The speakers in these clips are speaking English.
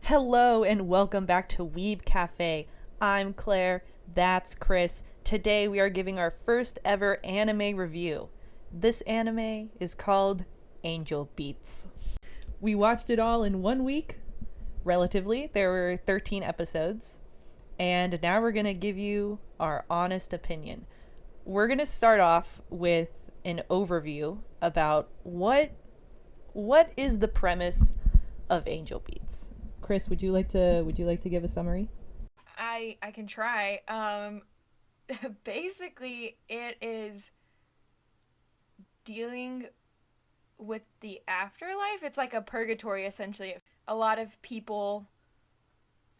Hello and welcome back to Weeb Cafe. I'm Claire, that's Kris. Today we are giving our first ever anime review. This anime is called Angel Beats. We watched it all in 1 week, relatively. There were 13 episodes. And now we're going to give you our honest opinion. We're going to start off with an overview about what is the premise of Angel Beats. Kris, would you like to give a summary? I can try. Basically, it is dealing with the afterlife. It's like a purgatory, essentially. A lot of people,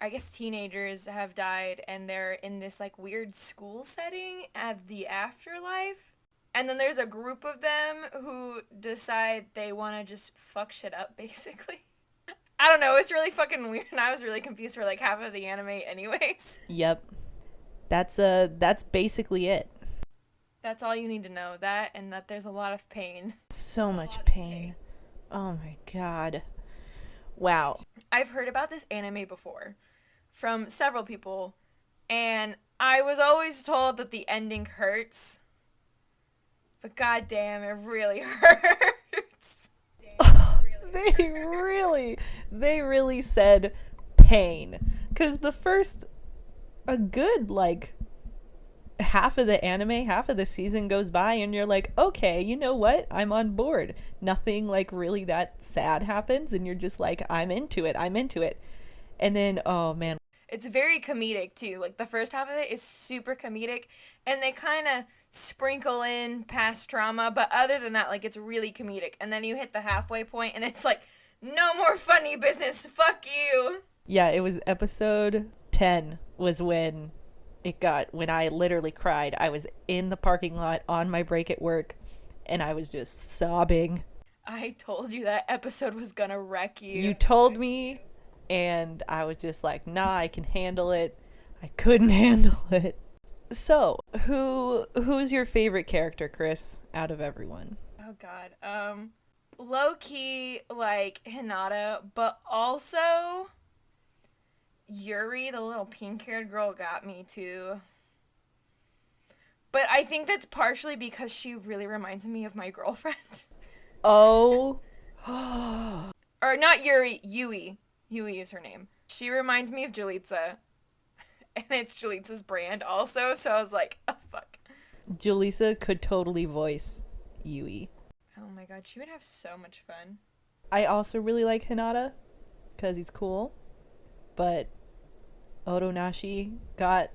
I guess teenagers, have died, and they're in this like weird school setting of the afterlife. And then there's a group of them who decide they want to just fuck shit up, basically. I don't know, it's really fucking weird, and I was really confused for like half of the anime anyways. Yep. That's basically it. That's all you need to know, that and that there's a lot of pain. So much pain. Oh my god. Wow. I've heard about this anime before from several people, and I was always told that the ending hurts. But goddamn, it really hurts. They really said pain. Because the first, a good, like, half of the anime, half of the season goes by, and you're like, okay, you know what? I'm on board. Nothing, like, really that sad happens, and you're just like, I'm into it. And then, oh, man. It's very comedic, too. Like, the first half of it is super comedic, and they kind of sprinkle in past trauma, but other than that, like, it's really comedic. And then you hit the halfway point, and it's like, no more funny business, fuck you. Yeah, it was episode 10 was when I literally cried. I was in the parking lot on my break at work, and I was just sobbing. I told you that episode was gonna wreck you. You told me, and I was just like, nah, I can handle it. I couldn't handle it. So, who's your favorite character, Kris, out of everyone? Oh god. Low key like Hinata, but also Yuri, the little pink-haired girl, got me too. But I think that's partially because she really reminds me of my girlfriend. Oh. Or not Yuri, Yui. Yui is her name. She reminds me of Julitza. And it's Julitza's brand also, so I was like, oh fuck. Julissa could totally voice Yui. Oh my god, she would have so much fun. I also really like Hinata, because he's cool. But Otonashi got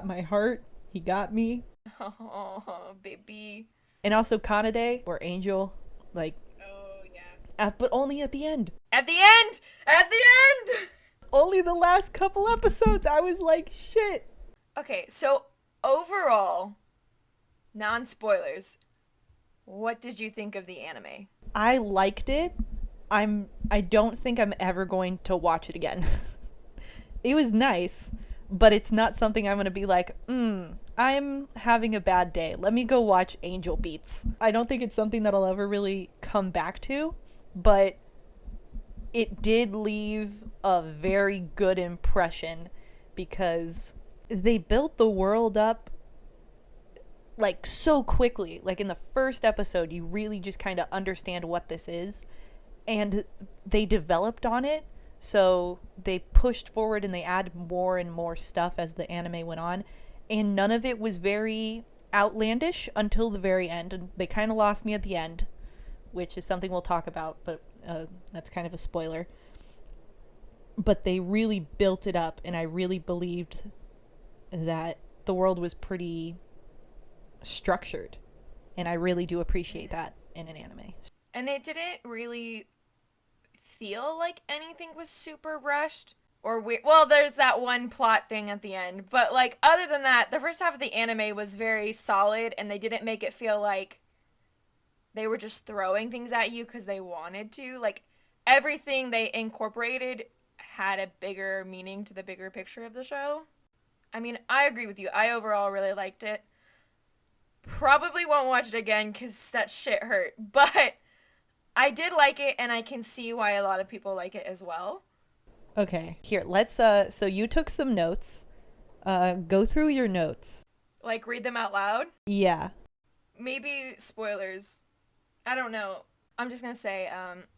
my heart. He got me. Oh, baby. And also Kanade, or Angel, like, Oh, yeah. but only at the end. At the end! At the end! Only the last couple episodes, I was like, shit. Okay, so overall, non-spoilers, what did you think of the anime? I liked it. I don't think I'm ever going to watch it again. It was nice, but it's not something I'm going to be like, I'm having a bad day. Let me go watch Angel Beats. I don't think it's something that I'll ever really come back to, but it did leave a very good impression because they built the world up like so quickly. Like in the first episode, you really just kind of understand what this is, and they developed on it. So they pushed forward and they added more and more stuff as the anime went on, and none of it was very outlandish until the very end, and they kind of lost me at the end, which is something we'll talk about, but that's kind of a spoiler. But they really built it up, and I really believed that the world was pretty structured, and I really do appreciate that in an anime. And it didn't really feel like anything was super rushed or weird. Well, there's that one plot thing at the end, but like other than that, the first half of the anime was very solid, and they didn't make it feel like they were just throwing things at you because they wanted to. Like everything they incorporated had a bigger meaning to the bigger picture of the show. I mean, I agree with you. I overall really liked it. Probably won't watch it again because that shit hurt, but I did like it, and I can see why a lot of people like it as well. Okay, here, let's, so you took some notes. Go through your notes. Like, read them out loud? Yeah. Maybe spoilers. I don't know. I'm just gonna say,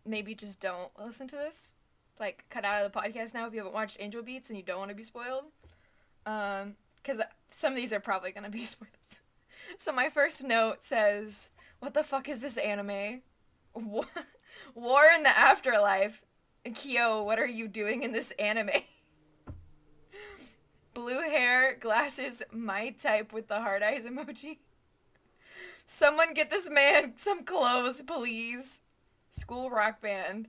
maybe just don't listen to this. Like, cut out of the podcast now if you haven't watched Angel Beats and you don't want to be spoiled. Because some of these are probably gonna be spoilers. So my first note says, what the fuck is this anime? War in the Afterlife. Kyo, what are you doing in this anime? Blue hair, glasses, my type with the hard eyes emoji. Someone get this man some clothes, please. School rock band.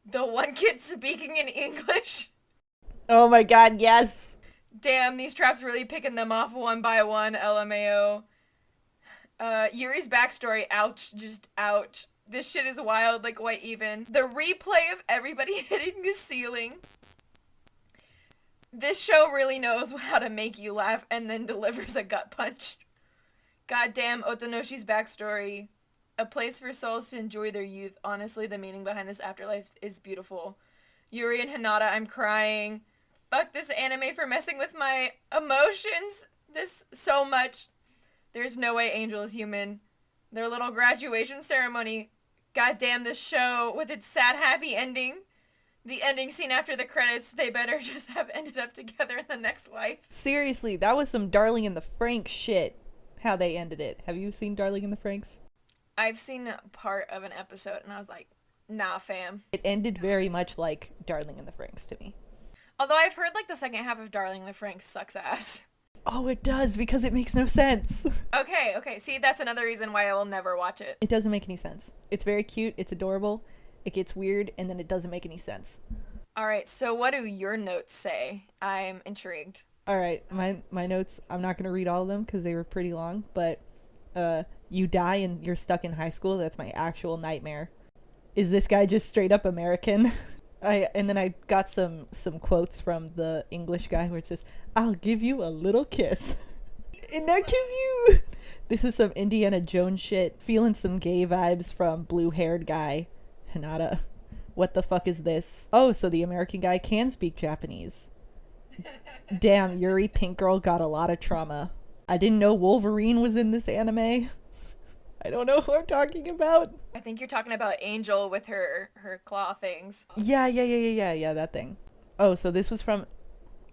The one kid speaking in English. Oh my god, yes. Damn, these traps really picking them off one by one, LMAO. Yuri's backstory, ouch, just ouch. This shit is wild, like white even. The replay of everybody hitting the ceiling. This show really knows how to make you laugh and then delivers a gut punch. Goddamn Otonoshi's backstory. A place for souls to enjoy their youth. Honestly, the meaning behind this afterlife is beautiful. Yuri and Hinata, I'm crying. Fuck this anime for messing with my emotions this so much. There's no way Angel is human. Their little graduation ceremony. Goddamn this show with its sad happy ending. The ending scene after the credits, they better just have ended up together in the next life. Seriously, that was some Darling in the Franxx shit, how they ended it. Have you seen Darling in the Franxx? I've seen part of an episode and I was like, nah fam. It ended very much like Darling in the Franxx to me. Although I've heard like the second half of Darling in the Franxx sucks ass. Oh, it does, because it makes no sense. Okay, see, that's another reason why I will never watch it. It doesn't make any sense. It's very cute, it's adorable, it gets weird, and then it doesn't make any sense. Alright, so what do your notes say? I'm intrigued. Alright, my notes, I'm not going to read all of them because they were pretty long, but you die and you're stuck in high school. That's my actual nightmare. Is this guy just straight up American? And then I got some quotes from the English guy where it's just, I'll give you a little kiss. And now kiss you. This is some Indiana Jones shit. Feeling some gay vibes from blue-haired guy. Hinata. What the fuck is this? Oh, so the American guy can speak Japanese. Damn, Yuri Pink Girl got a lot of trauma. I didn't know Wolverine was in this anime. I don't know who I'm talking about. I think you're talking about Angel with her claw things. Yeah, that thing. Oh, so this was from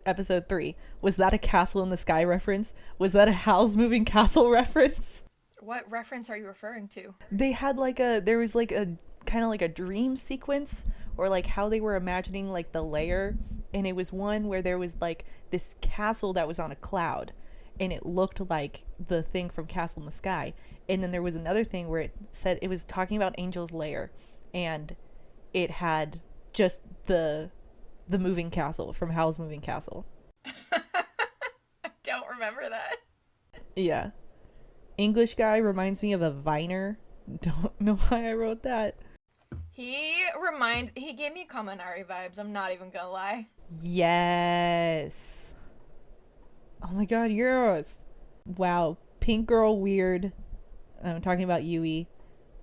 episode 3. Was that a Castle in the Sky reference? Was that a Howl's Moving Castle reference? What reference are you referring to? They had there was like a kind of like a dream sequence, or like how they were imagining like the layer, and it was one where there was like this castle that was on a cloud, and it looked like the thing from Castle in the Sky. And then there was another thing where it said it was talking about Angel's lair, and it had just the moving castle from Howl's Moving Castle. I don't remember that. Yeah. English guy reminds me of a Viner. Don't know why I wrote that. He gave me Kaminari vibes, I'm not even gonna lie. Yes. Oh my god, Euros. Wow. Pink girl weird. I'm talking about Yui.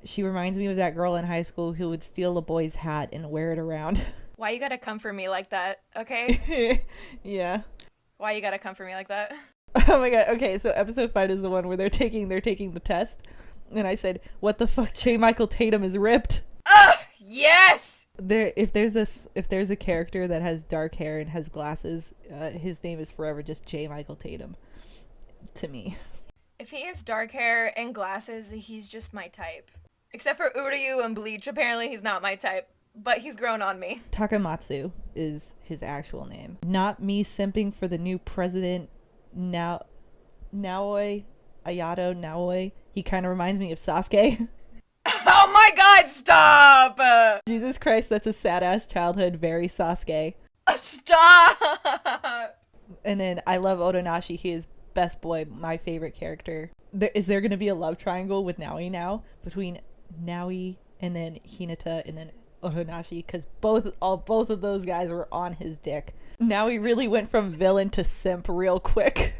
She reminds me of that girl in high school who would steal a boy's hat and wear it around. Why you gotta come for me like that, okay? Yeah. Why you gotta come for me like that? Oh my god. Okay, so episode 5 is the one where they're taking the test. And I said, what the fuck, J. Michael Tatum is ripped. Ugh! Yes! If there's a character that has dark hair and has glasses, his name is forever just J. Michael Tatum. To me. If he has dark hair and glasses, he's just my type. Except for Uryu and Bleach, apparently he's not my type. But he's grown on me. Takamatsu is his actual name. Not me simping for the new president, Naoi, Ayato Naoi. He kind of reminds me of Sasuke. Oh my god, stop! Jesus Christ, that's a sad-ass childhood, very Sasuke. Stop! And then I love Otonashi. He is best boy, my favorite character. Is there going to be a love triangle with Naoi now? Between Naoi and then Hinata and then Otonashi? Because both of those guys were on his dick. Naoi really went from villain to simp real quick.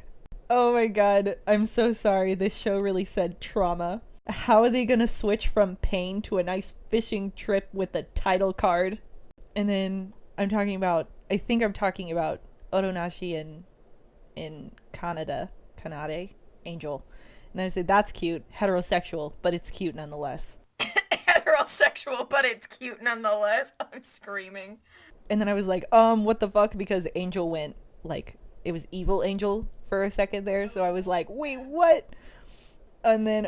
Oh my god, I'm so sorry. This show really said trauma. How are they going to switch from pain to a nice fishing trip with a title card? And then I think I'm talking about Oronashi in Kanade, Angel. And I said, that's cute, heterosexual, but it's cute nonetheless. Heterosexual, but it's cute nonetheless. I'm screaming. And then I was like, what the fuck? Because Angel went, like, it was evil Angel for a second there. So I was like, wait, what? And then,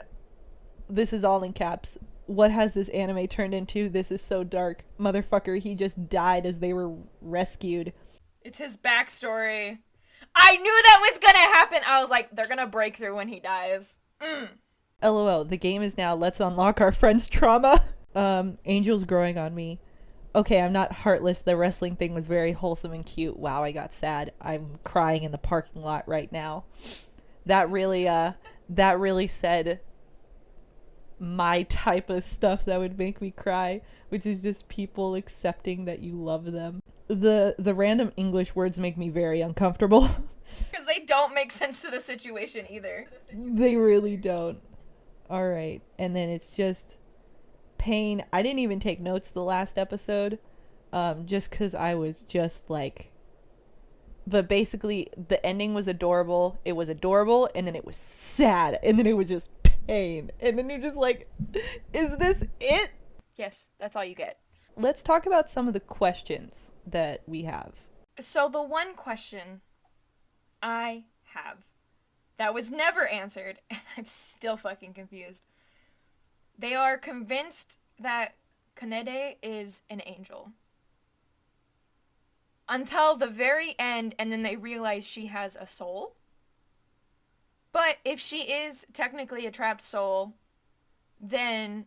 this is all in caps. What has this anime turned into? This is so dark. Motherfucker, he just died as they were rescued. It's his backstory. I knew that was gonna happen. I was like, they're gonna break through when he dies. LOL, the game is now let's unlock our friend's trauma. Angel's growing on me. Okay, I'm not heartless. The wrestling thing was very wholesome and cute. Wow, I got sad. I'm crying in the parking lot right now. That really said my type of stuff that would make me cry, which is just people accepting that you love them. The random English words make me very uncomfortable. Because they don't make sense to the situation either. They really don't. All right, and then it's just pain. I didn't even take notes the last episode, just because I was just like, but basically the ending was adorable. It was adorable, and then it was sad, and then it was just pain, and then you're just like, is this it? Yes, that's all you get. Let's talk about some of the questions that we have. So the one question I have that was never answered, and I'm still fucking confused. They are convinced that Kanede is an angel. Until the very end, and then they realize she has a soul. But if she is technically a trapped soul, then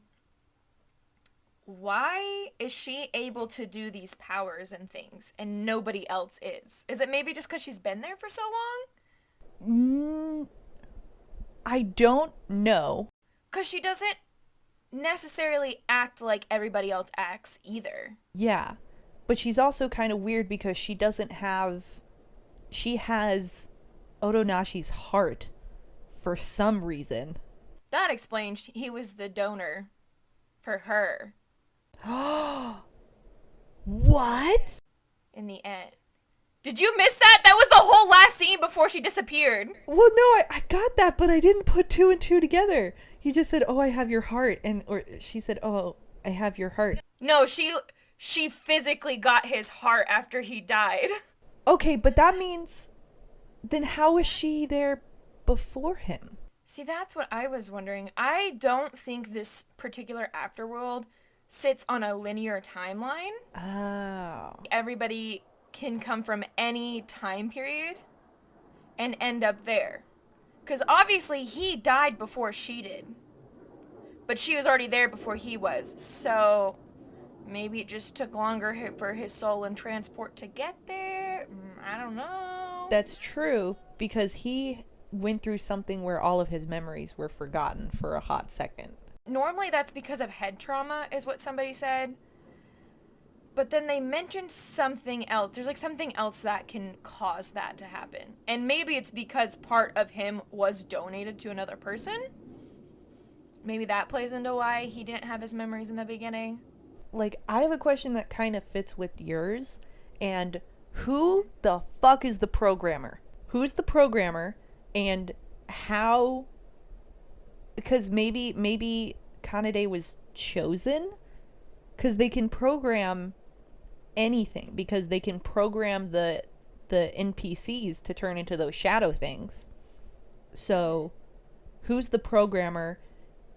why is she able to do these powers and things and nobody else is? Is it maybe just because she's been there for so long? I don't know. Because she doesn't necessarily act like everybody else acts either. Yeah, but she's also kind of weird because she has Otonashi's heart for some reason. That explains he was the donor for her. What? In the end. Did you miss that? That was the whole last scene before she disappeared. Well, no, I got that, but I didn't put two and two together. He just said, "Oh, I have your heart," or she said, "Oh, I have your heart." No, she physically got his heart after he died. Okay, but that means, then how was she there before him? See, that's what I was wondering. I don't think this particular afterworld sits on a linear timeline. Oh. Everybody can come from any time period and end up there. Because obviously he died before she did. But she was already there before he was. So maybe it just took longer for his soul and transport to get there. I don't know. That's true, because he went through something where all of his memories were forgotten for a hot second. Normally that's because of head trauma, is what somebody said. But then they mentioned something else. There's like something else that can cause that to happen. And maybe it's because part of him was donated to another person. Maybe that plays into why he didn't have his memories in the beginning. Like, I have a question that kind of fits with yours. And who the fuck is the programmer? Who's the programmer? And how... Because maybe Kanade was chosen? Because they can program anything. Because they can program the NPCs to turn into those shadow things. So, who's the programmer?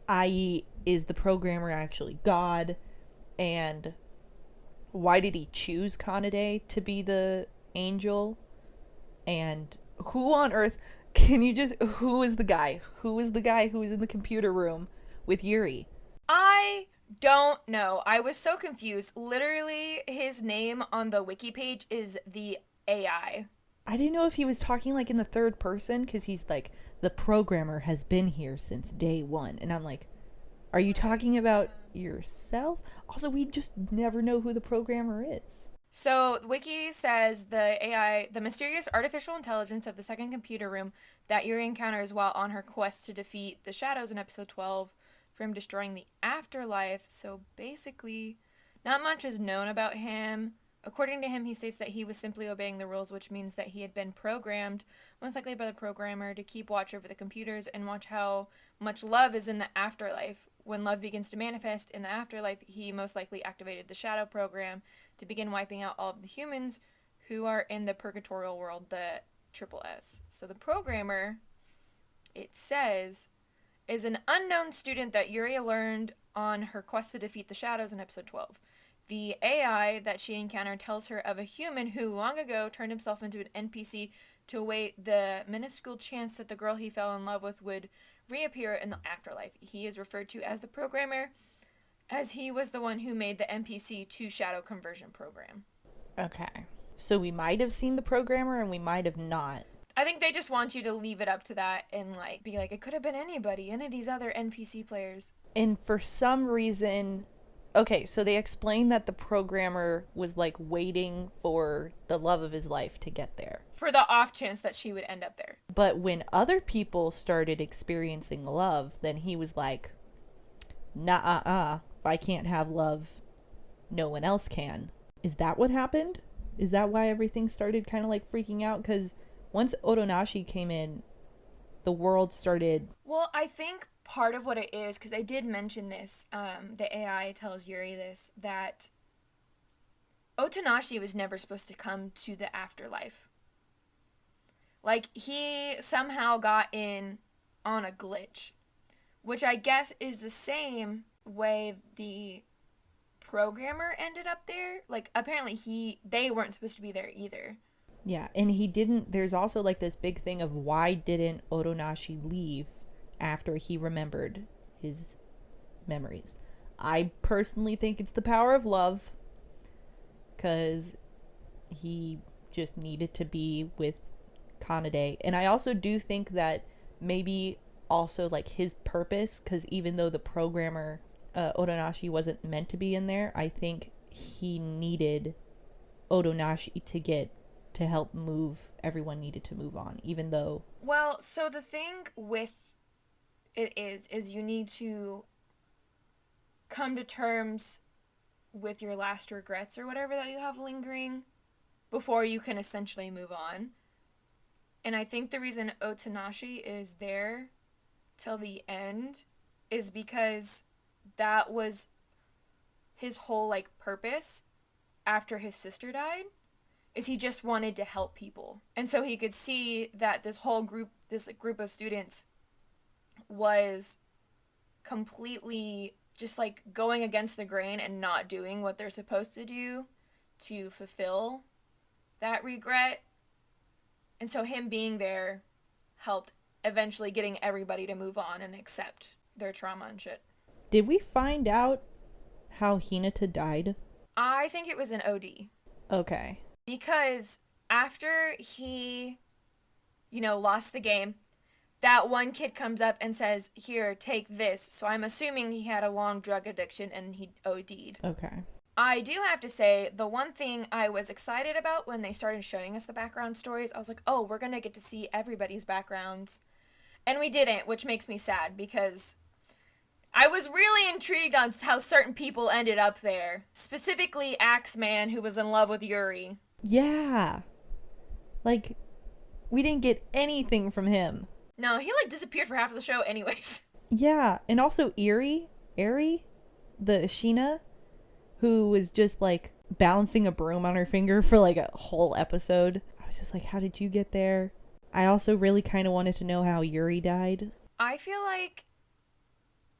I.e., is the programmer actually God? And why did he choose Kanade to be the angel? And who on earth... who is the guy? Who is the guy who was in the computer room with Yuri? I don't know. I was so confused. Literally, his name on the wiki page is the AI. I didn't know if he was talking like in the third person, because he's like, the programmer has been here since day one. And I'm like, are you talking about yourself? Also, we just never know who the programmer is. So, Wiki says the AI, the mysterious artificial intelligence of the second computer room that Yuri encounters while on her quest to defeat the shadows in episode 12 from destroying the afterlife. So, basically, not much is known about him, According to him, he states that he was simply obeying the rules, which means that he had been programmed, most likely by the programmer, to keep watch over the computers and watch how much love is in the afterlife. When love begins to manifest in the afterlife, he most likely activated the shadow program to begin wiping out all of the humans who are in the purgatorial world, the triple S. So the programmer, it says, is an unknown student that Yuri learned on her quest to defeat the shadows in episode 12. The AI that she encountered tells her of a human who long ago turned himself into an NPC to await the minuscule chance that the girl he fell in love with would reappear in the afterlife. He is referred to as the programmer, as he was the one who made the NPC to shadow conversion program. Okay. So we might have seen the programmer and we might have not. I think they just want you to leave it up to that and like be like, it could have been anybody, any of these other NPC players. And for some reason, okay, so they explained that the programmer was like waiting for the love of his life to get there. For the off chance that she would end up there. But when other people started experiencing love, then he was like, nah, if I can't have love, no one else can. Is that what happened? Is that why everything started kind of like freaking out? Because once Otonashi came in, the world started... Well, I think part of what it is, because they did mention this, the AI tells Yuri this, that Otonashi was never supposed to come to the afterlife. Like, he somehow got in on a glitch, which I guess is the same way the programmer ended up there. Like, apparently they weren't supposed to be there either. Yeah, and he didn't... There's also, like, this big thing of why didn't Otonashi leave after he remembered his memories. I personally think it's the power of love, because he just needed to be with Kanade. And I also do think that maybe also, like, his purpose, because even though the programmer, Otonashi, wasn't meant to be in there, I think he needed Otonashi to help move, everyone needed to move on, even though... Well, so the thing with it is you need to come to terms with your last regrets or whatever that you have lingering before you can essentially move on. And I think the reason Otonashi is there till the end is because that was his whole, like, purpose after his sister died. Is he just wanted to help people. And so he could see that this group of students was completely just like going against the grain and not doing what they're supposed to do to fulfill that regret. And so him being there helped eventually getting everybody to move on and accept their trauma and shit. Did we find out how Hinata died? I think it was an OD. Okay. Because after he, lost the game, that one kid comes up and says, here, take this. So I'm assuming he had a long drug addiction and he OD'd. Okay. I do have to say, the one thing I was excited about when they started showing us the background stories, I was like, oh, we're going to get to see everybody's backgrounds. And we didn't, which makes me sad because I was really intrigued on how certain people ended up there. Specifically, Axeman, who was in love with Yuri. Yeah. Like, we didn't get anything from him. No, he, disappeared for half of the show anyways. Yeah, and also Eri, the Ashina, who was just, balancing a broom on her finger for, a whole episode. I was just like, how did you get there? I also really kind of wanted to know how Yuri died. I feel like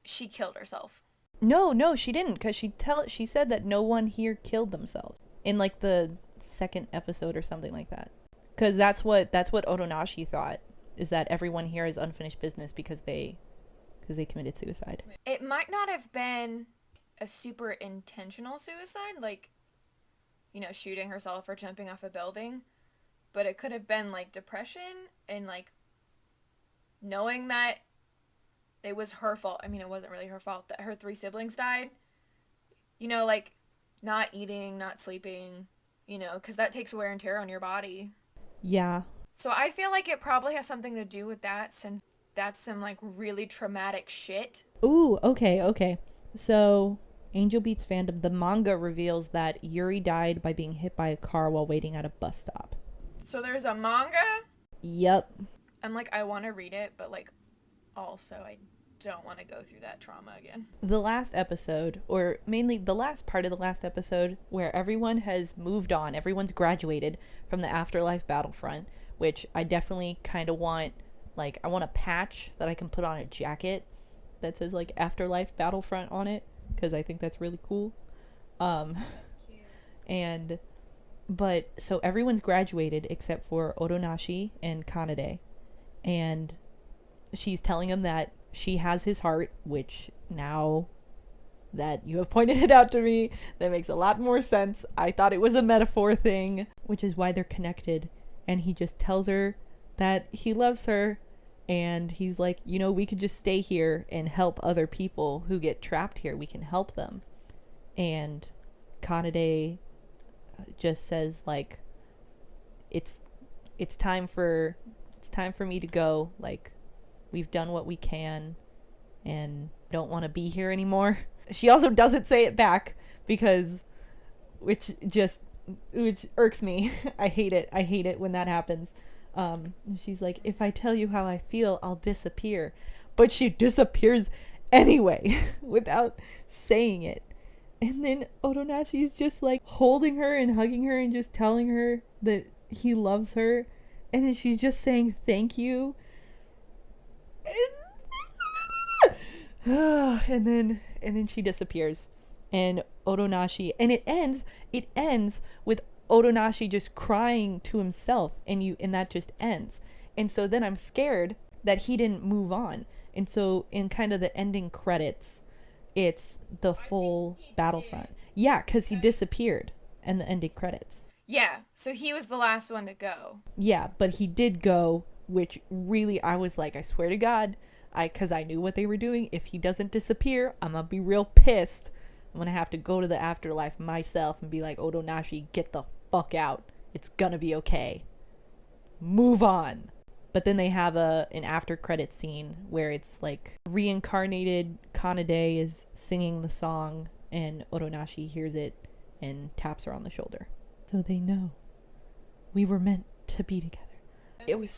she killed herself. No, she didn't, because she said that no one here killed themselves in, the second episode or something like that. Because that's what Otonashi thought, is that everyone here is unfinished business because they committed suicide. It might not have been a super intentional suicide, shooting herself or jumping off a building, but it could have been, depression and, knowing that it was her fault. I mean, it wasn't really her fault that her 3 siblings died. Not eating, not sleeping, because that takes wear and tear on your body. Yeah. So I feel like it probably has something to do with that, since that's some, really traumatic shit. Ooh, okay. So, Angel Beats fandom, the manga reveals that Yuri died by being hit by a car while waiting at a bus stop. So there's a manga? Yep. I'm like, I want to read it, but like, also I don't want to go through that trauma again. The last episode, or mainly the last part of the last episode, where everyone has moved on, everyone's graduated from the Afterlife Battlefront, which I definitely kind of want, like, I want a patch that I can put on a jacket that says, like, Afterlife Battlefront on it, because I think that's really cool. And, but, so everyone's graduated except for Otonashi and Kanade, and she's telling him that she has his heart, which now that you have pointed it out to me, that makes a lot more sense. I thought it was a metaphor thing, which is why they're connected. And he just tells her that he loves her, and he's like, you know, we could just stay here and help other people who get trapped here. We can help them. And Kanade just says, like, it's time for me to go. Like, we've done what we can and don't want to be here anymore. She also doesn't say it back because, which irks me. I hate it when that happens. She's like, if I tell you how I feel, I'll disappear. But she disappears anyway without saying it. And then Otonashi's just like holding her and hugging her and just telling her that he loves her. And then she's just saying thank you. And then she disappears, and Otonashi, and it ends with Otonashi just crying to himself, and that just ends. And so then I'm scared that he didn't move on, and so in kind of the ending credits, it's the full Battlefront. Yeah, because he disappeared in the ending credits. Yeah, so he was the last one to go. Yeah, but he did go, which really, I was like, I swear to God, because I knew what they were doing. If he doesn't disappear, I'm going to be real pissed. I'm going to have to go to the afterlife myself and be like, Otonashi, get the fuck out. It's going to be okay. Move on. But then they have an after credit scene where it's like reincarnated Kanade is singing the song, and Otonashi hears it and taps her on the shoulder. So they know we were meant to be together. It was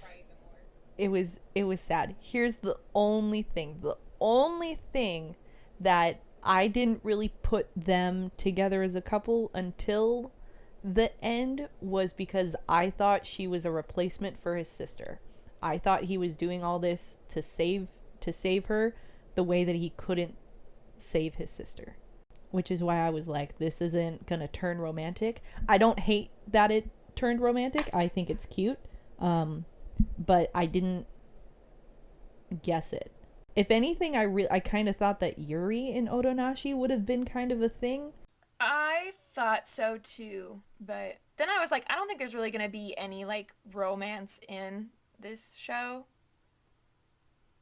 sad. Here's the only thing that I didn't really put them together as a couple until the end was because I thought she was a replacement for his sister. I thought he was doing all this to save her the way that he couldn't save his sister. Which is why I was like, this isn't gonna turn romantic. I don't hate that it turned romantic. I think it's cute. But I didn't guess it. If anything, I kind of thought that Yuri and Otonashi would have been kind of a thing. I thought so too, but then I was like, I don't think there's really going to be any like romance in this show.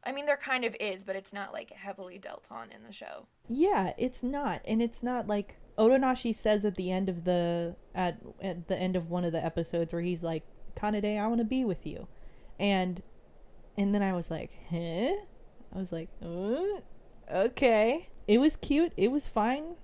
I mean, there kind of is, but it's not like heavily dealt on in the show. Yeah, it's not. And it's not like Otonashi says at the end of at the end of one of the episodes where he's like, Kanade, I want to be with you. And then I was like, huh? I was like, okay. It was cute. It was fine.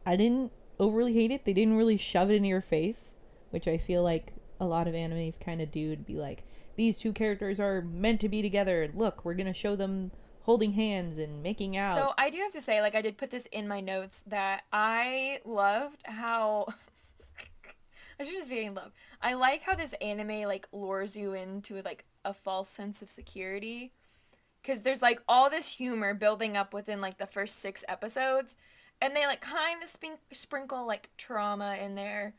I didn't overly hate it. They didn't really shove it in your face, which I feel like a lot of animes kind of do, to be like, these two characters are meant to be together. Look, we're going to show them holding hands and making out. So I do have to say, like, I did put this in my notes that I loved how... I should just be in love. I like how this anime, like, lures you into, like, a false sense of security. Because there's, like, all this humor building up within, like, the first 6 episodes. And they, like, kind of sprinkle, like, trauma in there.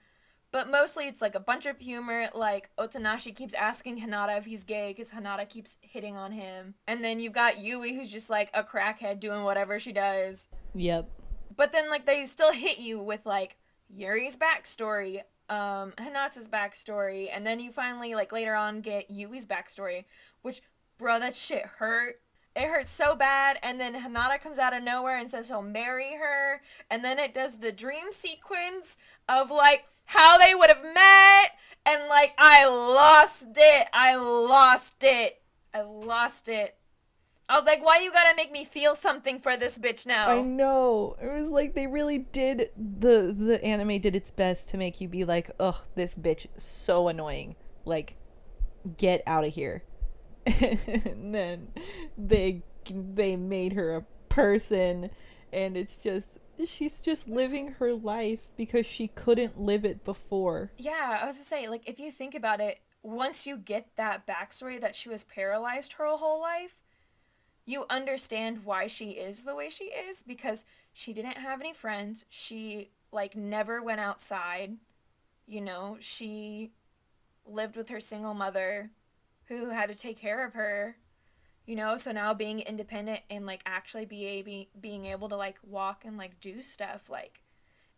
But mostly it's, like, a bunch of humor. Like, Otonashi keeps asking Hinata if he's gay because Hinata keeps hitting on him. And then you've got Yui, who's just, like, a crackhead doing whatever she does. Yep. But then, like, they still hit you with, like, Yuri's backstory, Hinata's backstory, and then you finally, like, later on get Yui's backstory, which, bro, that shit hurt. It hurt so bad, and then Hinata comes out of nowhere and says he'll marry her, and then it does the dream sequence of, like, how they would have met, and, like, I lost it. I was like, why you gotta make me feel something for this bitch I now? know. It was like they really did the anime did its best to make you be like, "Ugh, this bitch is so annoying. Like, get out of here." And then they made her a person, and it's just she's just living her life because she couldn't live it before. Yeah, I was gonna say, like, if you think about it, once you get that backstory that she was paralyzed her whole life, you understand why she is the way she is because she didn't have any friends. She, like, never went outside. She lived with her single mother who had to take care of her. So now being independent and, like, actually being able to, like, walk and, like, do stuff, like,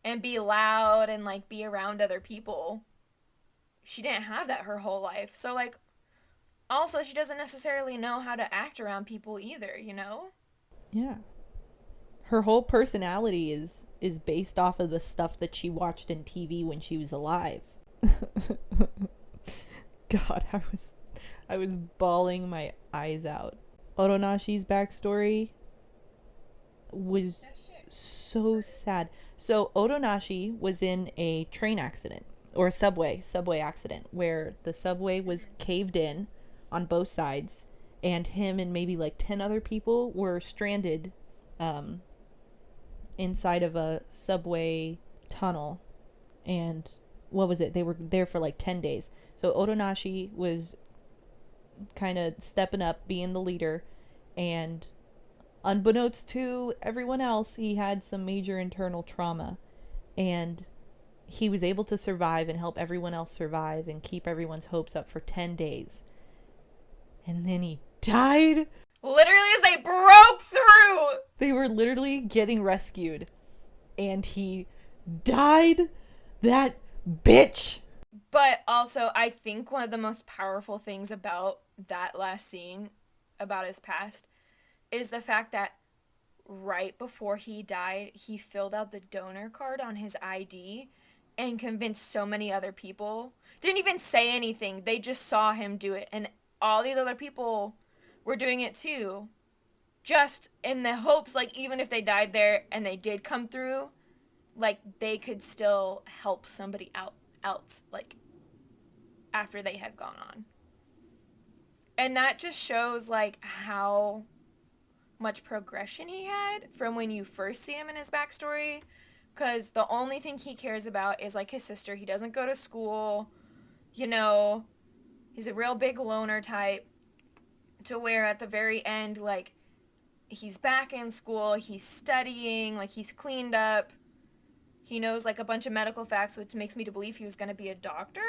and be loud and, like, be around other people. She didn't have that her whole life. So, like, also she doesn't necessarily know how to act around people either. Yeah. Her whole personality is based off of the stuff that she watched in TV when she was alive. God, I was bawling my eyes out. Oronashi's backstory was so sad. So Otonashi was in a train accident or a subway accident where the subway was caved in on both sides, and him and maybe like 10 other people were stranded um, inside of a subway tunnel. And what was it? They were there for like 10 days. So Otonashi was kind of stepping up, being the leader, and unbeknownst to everyone else, he had some major internal trauma, and he was able to survive and help everyone else survive and keep everyone's hopes up for 10 days. And then he died. Literally, as they broke through. They were literally getting rescued, and he died. That bitch. But also, I think one of the most powerful things about that last scene, about his past, is the fact that right before he died, he filled out the donor card on his ID and convinced so many other people. Didn't even say anything. They just saw him do it. And all these other people were doing it too. Just in the hopes, like, even if they died there and they did come through, like, they could still help somebody out else, like, after they had gone on. And that just shows, like, how much progression he had from when you first see him in his backstory, because the only thing he cares about is, like, his sister. He doesn't go to school, he's a real big loner type, to where at the very end, like, he's back in school, he's studying, like, he's cleaned up, he knows, like, a bunch of medical facts, which makes me to believe he was going to be a doctor,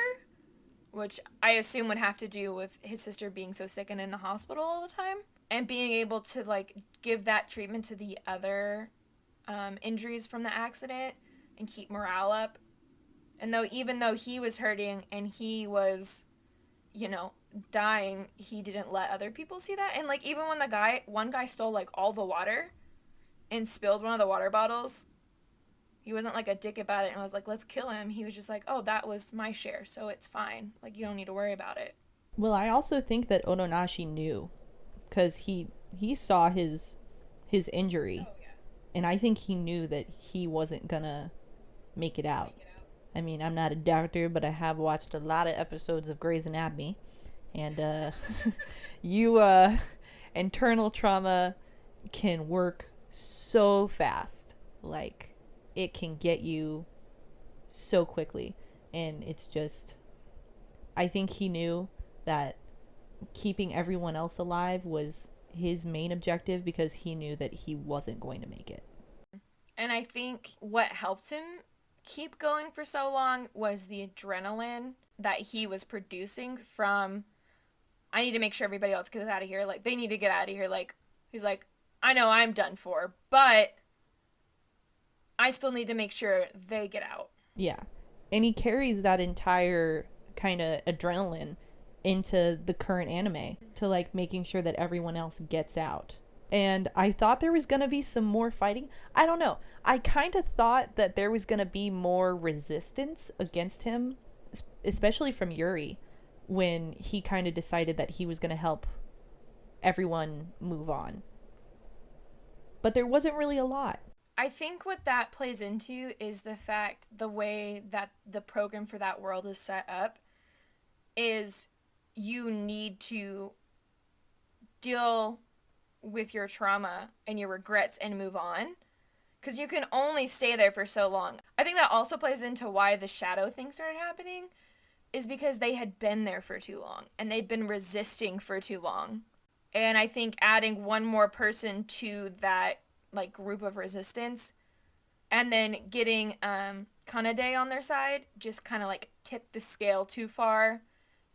which I assume would have to do with his sister being so sick and in the hospital all the time, and being able to, like, give that treatment to the other injuries from the accident and keep morale up. And even though he was hurting and he was, dying, he didn't let other people see that. And, like, even when one guy stole, like, all the water and spilled one of the water bottles, he wasn't, like, a dick about it and was like, let's kill him. He was just like, oh, that was my share, so it's fine. Like, you don't need to worry about it. Well, I also think that Otonashi knew, because he saw his injury, and I think he knew that he wasn't gonna make it out. I mean, I'm not a doctor, but I have watched a lot of episodes of Grey's Anatomy, and you internal trauma can work so fast. Like, it can get you so quickly, and it's just, I think he knew that keeping everyone else alive was his main objective, because he knew that he wasn't going to make it. And I think what helped him keep going for so long was the adrenaline that he was producing from, I need to make sure everybody else gets out of here. Like, they need to get out of here. Like, he's like, I know I'm done for, but I still need to make sure they get out. Yeah. And he carries that entire kind of adrenaline into the current anime, to like making sure that everyone else gets out. And I thought there was going to be some more fighting. I don't know. I kind of thought that there was going to be more resistance against him, especially from Yuri, when he kind of decided that he was going to help everyone move on. But there wasn't really a lot. I think what that plays into is the way that the program for that world is set up is you need to deal with your trauma and your regrets and move on. Because you can only stay there for so long. I think that also plays into why the shadow thing started happening, is because they had been there for too long and they'd been resisting for too long. And I think adding one more person to that like group of resistance and then getting Kanade on their side just kind of like tipped the scale too far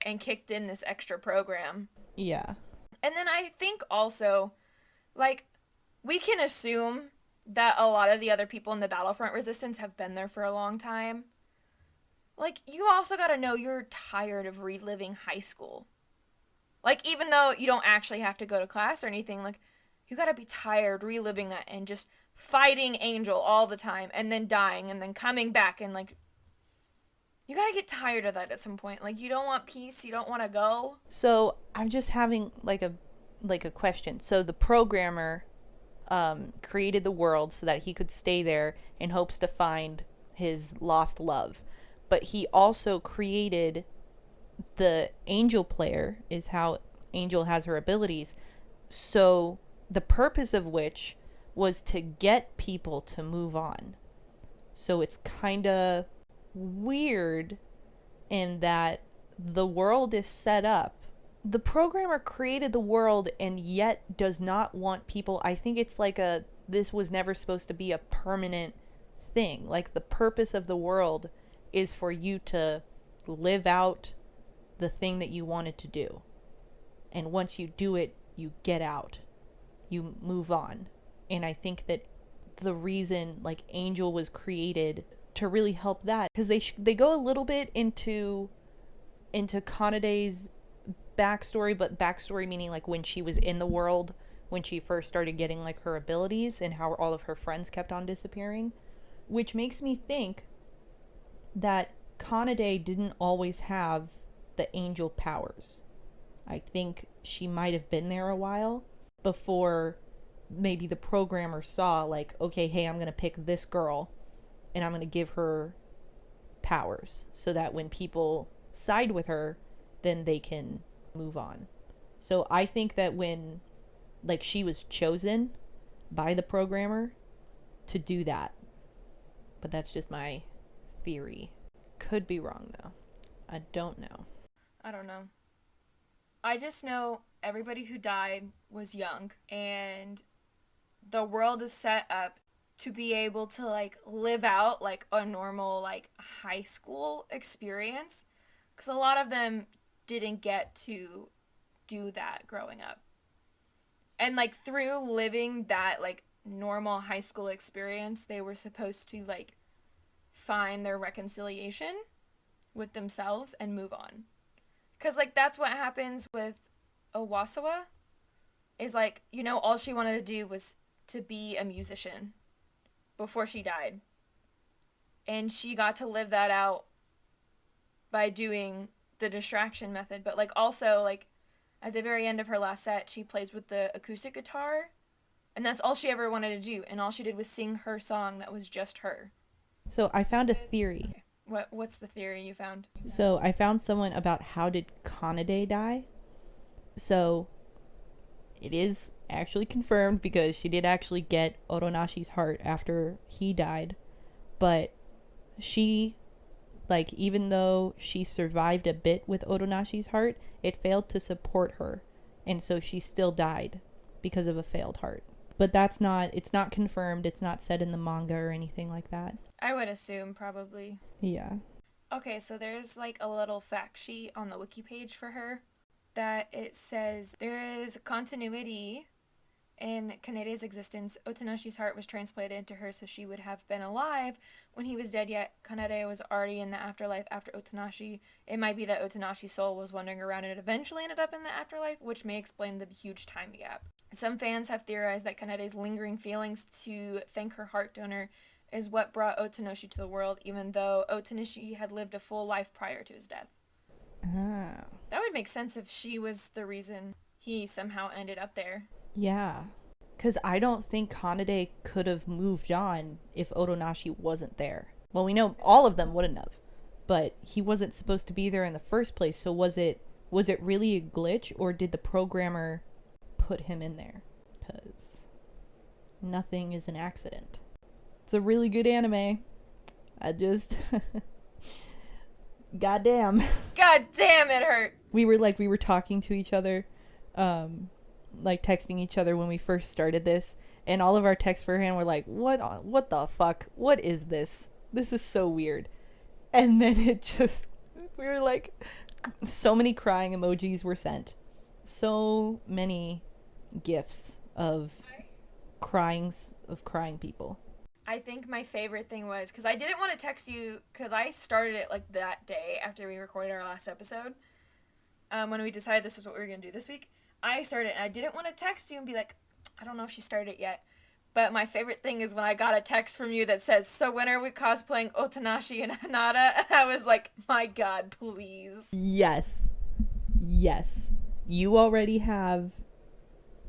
and kicked in this extra program. Yeah. And then I think also, like, we can assume that a lot of the other people in the Battlefront Resistance have been there for a long time. Like, you also gotta know you're tired of reliving high school. Like, even though you don't actually have to go to class or anything, like, you gotta be tired reliving that and just fighting Angel all the time and then dying and then coming back and, like, you gotta get tired of that at some point. Like, you don't want peace, you don't want to go. So I'm just having like a question. So the programmer created the world so that he could stay there in hopes to find his lost love. But he also created the Angel player, is how Angel has her abilities. So the purpose of which was to get people to move on. So it's kind of weird in that the world is set up. The programmer created the world and yet does not want people. I think it's like this was never supposed to be a permanent thing. Like, the purpose of the world is for you to live out the thing that you wanted to do. And once you do it, you get out. You move on. And I think that the reason like Angel was created to really help that, because they go a little bit into Kanade's backstory, but backstory meaning like when she was in the world, when she first started getting like her abilities and how all of her friends kept on disappearing, which makes me think that Kanade didn't always have the angel powers. I think she might have been there a while before maybe the programmer saw like, okay, hey, I'm going to pick this girl and I'm going to give her powers so that when people side with her, then they can move on. So I think that when like she was chosen by the programmer to do that. But that's just my theory. Could be wrong though. I don't know. I don't know. I just know everybody who died was young, and the world is set up to be able to like live out like a normal like high school experience, because a lot of them didn't get to do that growing up. And like through living that like normal high school experience, they were supposed to like find their reconciliation with themselves and move on. Because like that's what happens with Owasawa, is like, you know, all she wanted to do was to be a musician before she died. And she got to live that out by doing the distraction method. But like also like at the very end of her last set, she plays with the acoustic guitar, and that's all she ever wanted to do, and all she did was sing her song that was just her. So I found a theory. Okay. What's the theory you found? So I found someone about how did Kanade die. So it is actually confirmed because she did actually get Oronashi's heart after he died. But she, like, even though she survived a bit with Oronashi's heart, it failed to support her. And so she still died because of a failed heart. But it's not confirmed. It's not said in the manga or anything like that. I would assume probably. Yeah. Okay, so there's like a little fact sheet on the wiki page for her that it says there is continuity in Kanade's existence. Otonoshi's heart was transplanted into her so she would have been alive when he was dead, yet Kanade was already in the afterlife after Otonoshi. It might be that Otonoshi's soul was wandering around and it eventually ended up in the afterlife, which may explain the huge time gap. Some fans have theorized that Kanade's lingering feelings to thank her heart donor is what brought Otonoshi to the world, even though Otonoshi had lived a full life prior to his death. Ah. That would make sense if she was the reason he somehow ended up there. Yeah. Because I don't think Kanade could have moved on if Otonashi wasn't there. Well, we know all of them wouldn't have. But he wasn't supposed to be there in the first place, so was it really a glitch, or did the programmer put him in there? Because nothing is an accident. It's a really good anime. I just... Goddamn. God damn, it hurt. We were talking to each other, like texting each other when we first started this, and all of our texts for him were like, what the fuck? What is this? This is so weird. And then we were like, so many crying emojis were sent. So many gifs of crying people. I think my favorite thing was, because I didn't want to text you, because I started it like that day after we recorded our last episode, when we decided this is what we were going to do this week. I started it, and I didn't want to text you and be like, I don't know if she started it yet. But my favorite thing is when I got a text from you that says, so when are we cosplaying Otonashi and Hanada? And I was like, my God, please. Yes. You already have,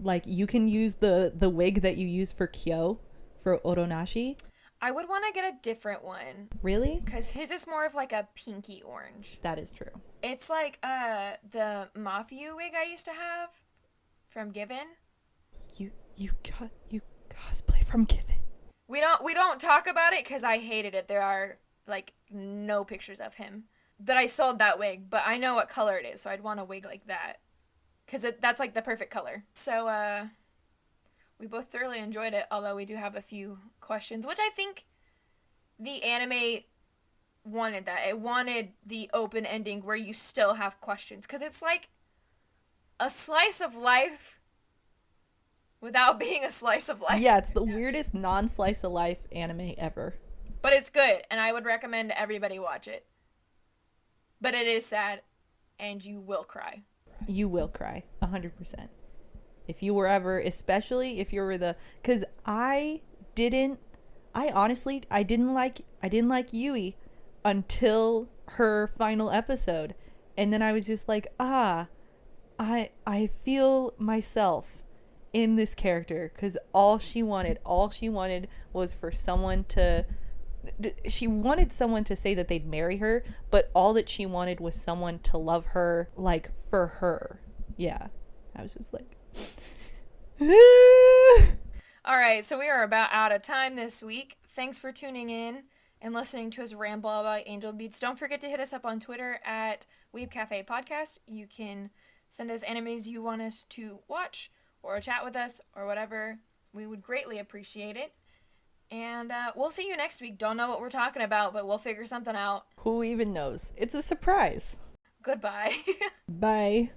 like, you can use the wig that you use for Kyo for Otonashi. I would want to get a different one. Really? Because his is more of like a pinky orange. That is true. It's like the Mafiu wig I used to have from Given. You cosplay from Given. We don't talk about it because I hated it. There are like no pictures of him. But I sold that wig, but I know what color it is, so I'd want a wig like that. Because that's like the perfect color. So, we both thoroughly enjoyed it, although we do have a few questions, which I think the anime wanted that. It wanted the open ending where you still have questions. Because it's like a slice of life without being a slice of life. Yeah, it's the weirdest non-slice of life anime ever. But it's good, and I would recommend everybody watch it. But it is sad, and you will cry. You will cry, 100%. If you were ever, especially if you were because I didn't like Yui until her final episode, and then I was just like, I feel myself in this character, because all she wanted was for someone to, she wanted someone to say that they'd marry her, but all that she wanted was someone to love her, like, for her. Yeah, I was just like Alright, so we are about out of time this week. Thanks for tuning in and listening to us ramble about Angel Beats. Don't forget to hit us up on Twitter at Weeb Cafe Podcast. You can send us animes you want us to watch or chat with us or whatever. We would greatly appreciate it. And we'll see you next week. Don't know what we're talking about, but we'll figure something out. Who even knows? It's a surprise. Goodbye. Bye.